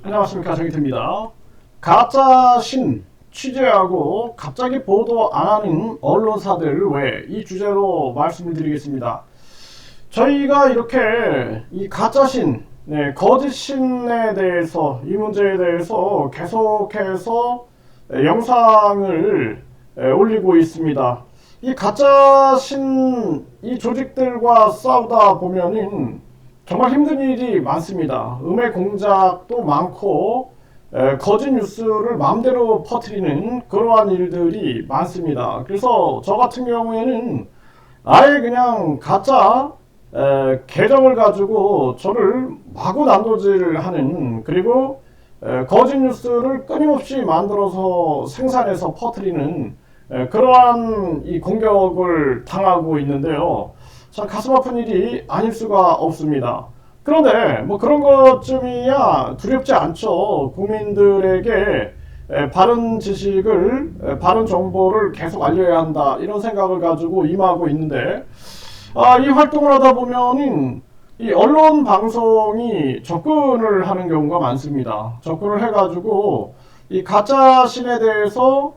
안녕하십니까, 정희태입니다. 가짜 신 취재하고 갑자기 보도 안 하는 언론사들 왜 이 주제로 말씀을 드리겠습니다. 저희가 이렇게 이 가짜 신, 거짓 신에 대해서 이 문제에 대해서 계속해서 영상을 올리고 있습니다. 이 가짜 신 이 조직들과 싸우다 보면은 정말 힘든 일이 많습니다. 음해 공작도 많고 거짓 뉴스를 마음대로 퍼뜨리는 그러한 일들이 많습니다. 그래서 저 같은 경우에는 아예 그냥 가짜 계정을 가지고 저를 마구 난도질하는, 그리고 거짓 뉴스를 끊임없이 만들어서 생산해서 퍼뜨리는 그러한 이 공격을 당하고 있는데요. 참 가슴 아픈 일이 아닐 수가 없습니다. 그런데 뭐 그런 것쯤이야 두렵지 않죠. 국민들에게 바른 지식을, 바른 정보를 계속 알려야 한다, 이런 생각을 가지고 임하고 있는데, 이 활동을 하다 보면은 이 언론 방송이 접근을 하는 경우가 많습니다. 접근을 해가지고 이 가짜 신에 대해서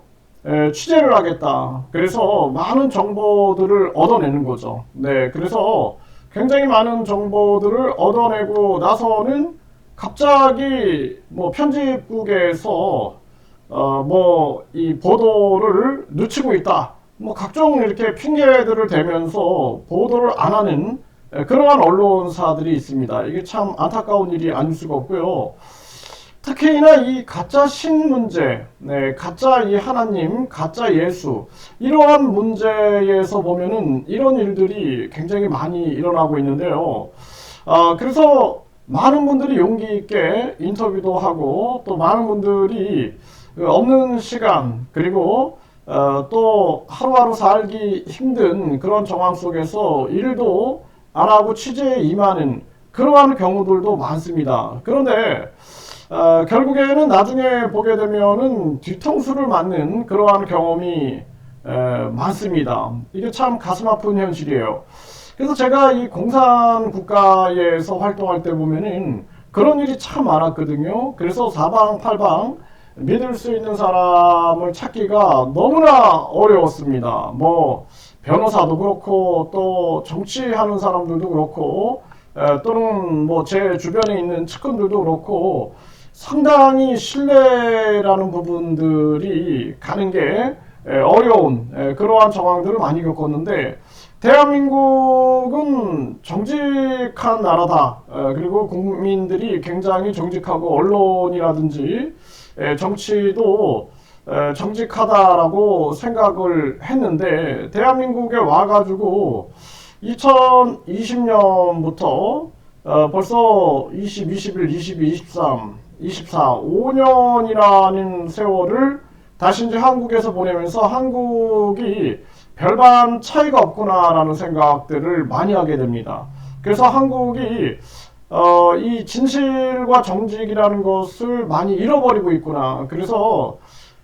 취재를 하겠다. 그래서 많은 정보들을 얻어내는 거죠. 네, 그래서 굉장히 많은 정보들을 얻어내고 나서는 갑자기 뭐 편집국에서 뭐 이 보도를 늦추고 있다, 뭐 각종 이렇게 핑계들을 대면서 보도를 안 하는 그러한 언론사들이 있습니다. 이게 참 안타까운 일이 아닐 수가 없고요. 특히나 이 가짜 신 문제, 가짜 이 하나님, 가짜 예수, 이러한 문제에서 보면은 이런 일들이 굉장히 많이 일어나고 있는데요. 그래서 많은 분들이 용기 있게 인터뷰도 하고, 또 많은 분들이 없는 시간, 그리고 또 하루하루 살기 힘든 그런 정황 속에서 일도 안 하고 취재에 임하는 그러한 경우들도 많습니다. 그런데 결국에는 나중에 보게 되면은 뒤통수를 맞는 그러한 경험이 많습니다. 이게 참 가슴 아픈 현실이에요. 그래서 제가 이 공산 국가에서 활동할 때 보면은 그런 일이 참 많았거든요. 그래서 사방팔방 믿을 수 있는 사람을 찾기가 너무나 어려웠습니다. 뭐 변호사도 그렇고, 또 정치하는 사람들도 그렇고, 또는 뭐 제 주변에 있는 측근들도 그렇고, 상당히 신뢰라는 부분들이 가는 게 어려운 그러한 정황들을 많이 겪었는데, 대한민국은 정직한 나라다. 그리고 국민들이 굉장히 정직하고, 언론이라든지 정치도 정직하다라고 생각을 했는데, 대한민국에 와가지고 2020년부터 벌써 20, 21, 22, 23, 24, 5년이라는 세월을 다시 이제 한국에서 보내면서 한국이 별반 차이가 없구나라는 생각들을 많이 하게 됩니다. 그래서 한국이 이 진실과 정직이라는 것을 많이 잃어버리고 있구나. 그래서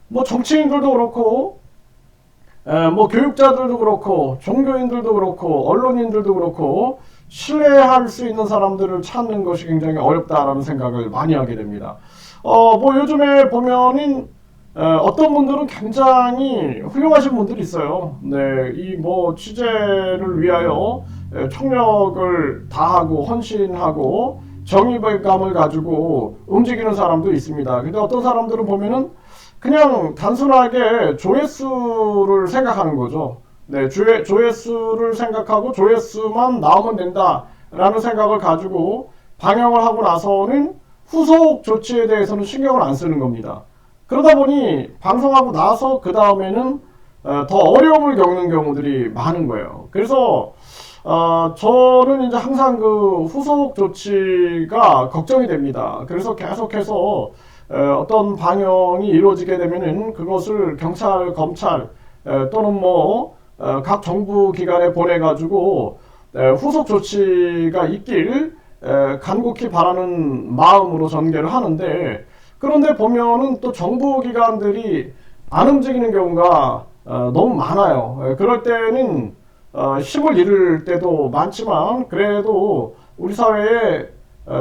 뭐 정치인들도 그렇고, 뭐 교육자들도 그렇고, 종교인들도 그렇고, 언론인들도 그렇고, 신뢰할 수 있는 사람들을 찾는 것이 굉장히 어렵다라는 생각을 많이 하게 됩니다. 뭐 요즘에 보면은 어떤 분들은 굉장히 훌륭하신 분들이 있어요. 네, 이 뭐 취재를 위하여 총력을 다하고 헌신하고 정의감을 가지고 움직이는 사람도 있습니다. 근데 어떤 사람들은 보면은 그냥 단순하게 조회수를 생각하는 거죠. 네, 조회수를 생각하고 조회수만 나오면 된다라는 생각을 가지고 방영을 하고 나서는 후속 조치에 대해서는 신경을 안 쓰는 겁니다. 그러다 보니 방송하고 나서 그 다음에는 더 어려움을 겪는 경우들이 많은 거예요. 그래서 저는 이제 항상 그 후속 조치가 걱정이 됩니다. 그래서 계속해서 어떤 방영이 이루어지게 되면은 그것을 경찰, 검찰 또는 뭐 각 정부 기관에 보내가지고 후속 조치가 있길 간곡히 바라는 마음으로 전개를 하는데, 그런데 보면은 또 정부 기관들이 안 움직이는 경우가 너무 많아요. 그럴 때는 힘을 잃을 때도 많지만, 그래도 우리 사회에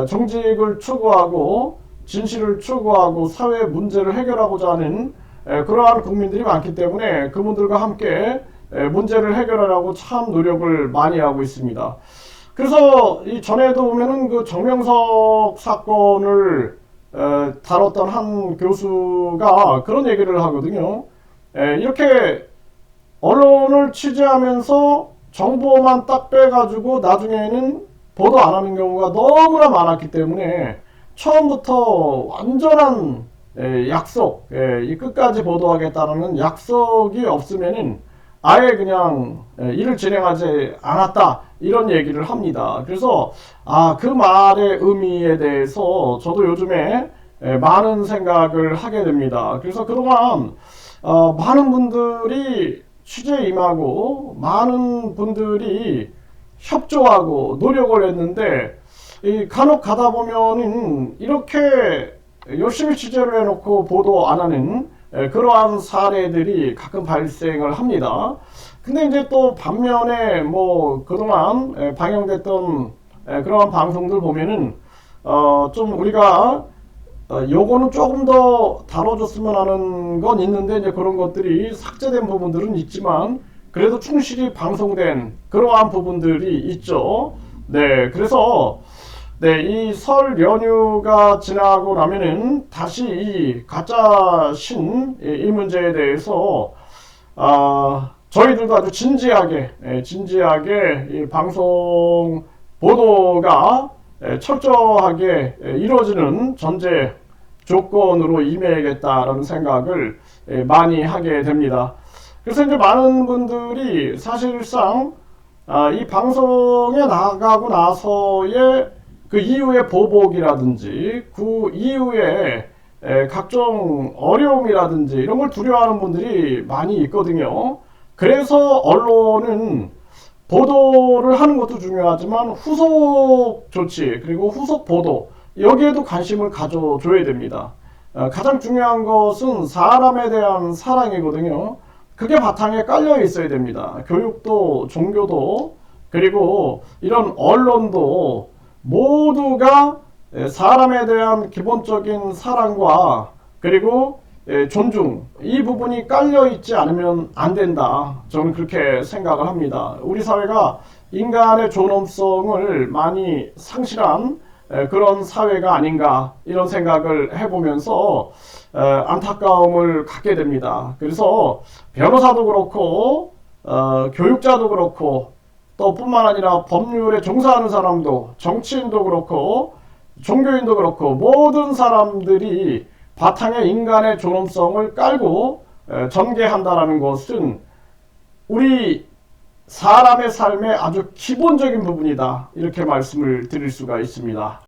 정직을 추구하고 진실을 추구하고 사회 문제를 해결하고자 하는 그러한 국민들이 많기 때문에 그분들과 함께 문제를 해결하려고 참 노력을 많이 하고 있습니다. 그래서 이 전에도 보면은 그 정명석 사건을 다뤘던 한 교수가 그런 얘기를 하거든요. 이렇게 언론을 취재하면서 정보만 딱 빼가지고 나중에는 보도 안 하는 경우가 너무나 많았기 때문에 처음부터 완전한 약속, 이 끝까지 보도하겠다는 약속이 없으면은 아예 그냥 일을 진행하지 않았다 이런 얘기를 합니다. 그래서 그 말의 의미에 대해서 저도 요즘에 많은 생각을 하게 됩니다. 그래서 그동안 많은 분들이 취재에 임하고 많은 분들이 협조하고 노력을 했는데 간혹 가다 보면은 이렇게 열심히 취재를 해놓고 보도 안 하는 그러한 사례들이 가끔 발생을 합니다. 근데 이제 또 반면에 뭐 그동안 방영됐던 그러한 방송들 보면은 좀 우리가 요거는 조금 더 다뤄줬으면 하는 건 있는데 이제 그런 것들이 삭제된 부분들은 있지만 그래도 충실히 방송된 그러한 부분들이 있죠. 네, 그래서 이 설 연휴가 지나고 나면은 다시 이 가짜 신 이 문제에 대해서 저희들도 아주 진지하게 이 방송 보도가 철저하게 이루어지는 전제 조건으로 임해야겠다라는 생각을 많이 하게 됩니다. 그래서 이제 많은 분들이 사실상 이 방송에 나가고 나서의 그 이후의 보복이라든지 그 이후에 각종 어려움이라든지 이런 걸 두려워하는 분들이 많이 있거든요. 그래서 언론은 보도를 하는 것도 중요하지만 후속 조치 그리고 후속 보도 여기에도 관심을 가져줘야 됩니다. 가장 중요한 것은 사람에 대한 사랑이거든요. 그게 바탕에 깔려 있어야 됩니다. 교육도 종교도 그리고 이런 언론도 모두가 사람에 대한 기본적인 사랑과 그리고 존중 이 부분이 깔려 있지 않으면 안 된다. 저는 그렇게 생각을 합니다. 우리 사회가 인간의 존엄성을 많이 상실한 그런 사회가 아닌가 이런 생각을 해보면서 안타까움을 갖게 됩니다. 그래서 변호사도 그렇고 교육자도 그렇고 또 뿐만 아니라 법률에 종사하는 사람도 정치인도 그렇고 종교인도 그렇고 모든 사람들이 바탕에 인간의 존엄성을 깔고 전개한다는 것은 우리 사람의 삶의 아주 기본적인 부분이다 이렇게 말씀을 드릴 수가 있습니다.